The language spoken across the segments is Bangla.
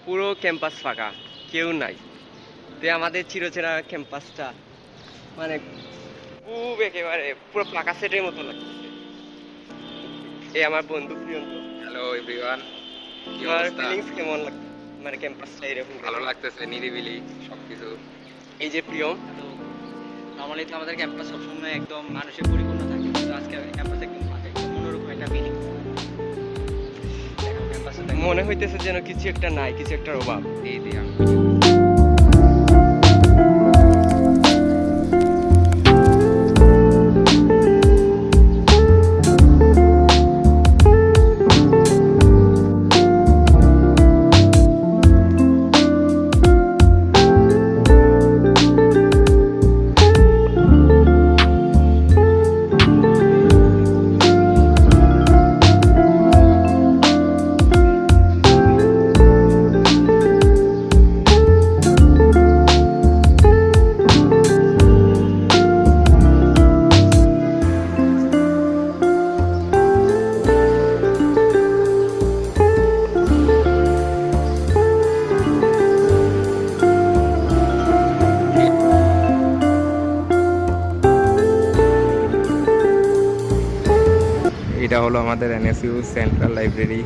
পুরো ক্যাম্পাস ফাঁকা, কেউ নাই। তো আমাদের চিরচেনা ক্যাম্পাসটা মানে খুব একেবারে পুরো ফাঁকা সেটের মতো লাগছে। এই আমার বন্ধু প্রিয়ন্ত। হ্যালো এভরিওয়ান, কি তোমার অবস্থা? ফিলিংস কেমন লাগছে মানে ক্যাম্পাসটা এরকম ভালো লাগতেছে, নিরিবিলি সবকিছু। এই যে প্রিয়ম, তো নর্মালি তো আমাদের ক্যাম্পাস সবসময় একদম মানুষে পরিপূর্ণ থাকে, কিন্তু আজকে ক্যাম্পাস একদম ফাঁকা, একদম অন্যরকম একটা ফিলিং। দেখো ক্যাম্পাসে মনে হইতেছে যেন কিছু একটা নাই, কিছু একটার অভাব। এই দিয়া এটা হলো আমাদের এনএসইউ সেন্ট্রাল লাইব্রেরি।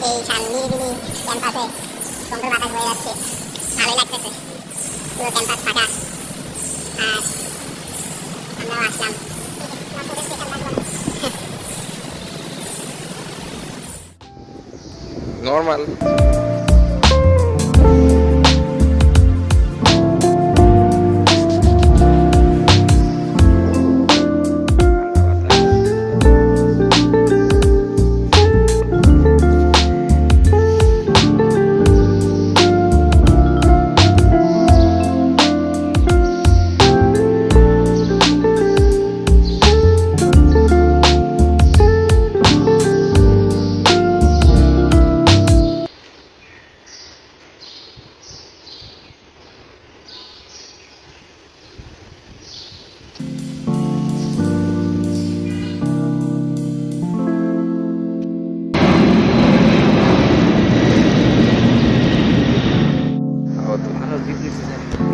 এই নিরিবিলি ক্যাম্পাসে সুন্দর বাতাস বয়ে যাচ্ছে, ভালোই লাগতেছে। পুরো ক্যাম্পাস ফাঁকা, আর আমরাও আসলাম। নর্মাল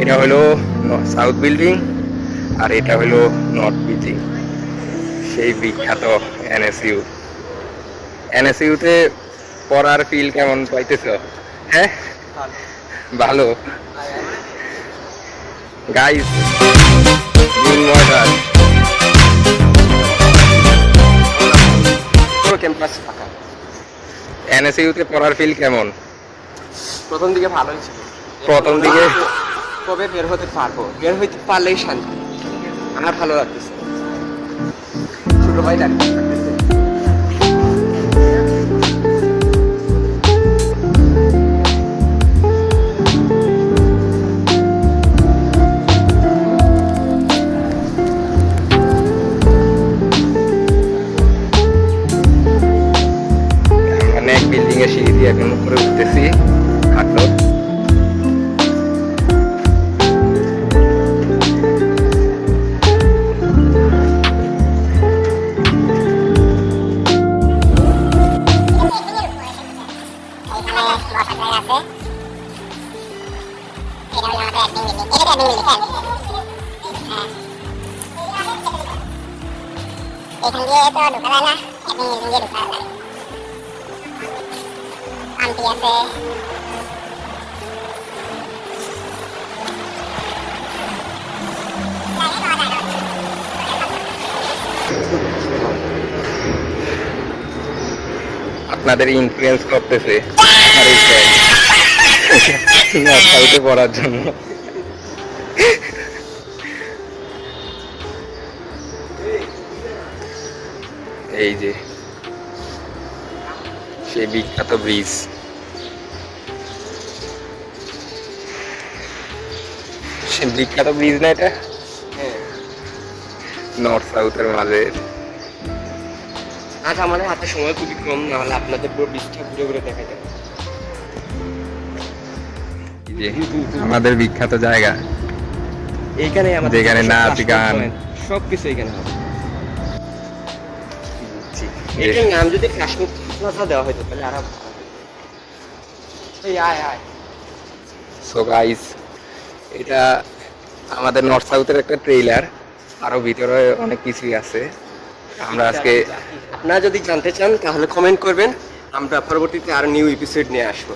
এটা হলো সাউথ বিল্ডিং আর এটা হলো নর্থ বিল্ডিং, সেই বিখ্যাত এনএসইউ। এনএসইউতে পড়ার ফিল কেমন পাইতেছ? হ্যাঁ ভালো গাইস, পুরো ক্যাম্পাস ফাঁকা। এনএসইউতে পড়ার ফিল কেমন? প্রথম দিকে ভালোই ছিল, প্রথম দিকে কবে বের হতে পারবো, বের হইতে পারলেই শান্তি। আমার ভালো লাগতেছে। ছোট ভাই ডাক্তার লাগতেছে। মানে এক বিল্ডিং এর সিঁড়ি দিয়ে এখন উপরে উঠতেছি হাঁটলো। এখান দিয়ে তো ঢোকা যায় না, এখান দিয়ে ঢোকা যায়। আন্টি আছে, আপনাদের ইনফ্লুয়েন্স করতেছে আর এই সাউথে পড়ার জন্য। এই যে সেই বিখ্যাত ব্রিজ, সে বিখ্যাত ব্রিজ না এটা, হ্যাঁ, নর্থ সাউথের মাঝে। আজ আমাদের হাতে সময় খুবই কম, না হলে আপনাদের পুরো বৃষ্টি ঘুরে ঘুরে দেখা যায়। এই যে আমাদের বিখ্যাত জায়গা, এইখানে আমাদের যেখানে নাচ, গান, সবকিছু এখানে হবে। এটার নাম যদি কাশ্মীর প্লাজা দেওয়া হতো তাহলে আরো ভালো হতো। এই আয় আয়। সো গাইস, এটা আমাদের নর্থ সাউথের একটা ট্রেইলার, আরো ভিতরে অনেক কিছুই আছে। আমরা আজকে আপনারা যদি জানতে চান তাহলে কমেন্ট করবেন, আমরা পরবর্তীতে আরো নিউ এপিসোড নিয়ে আসবো।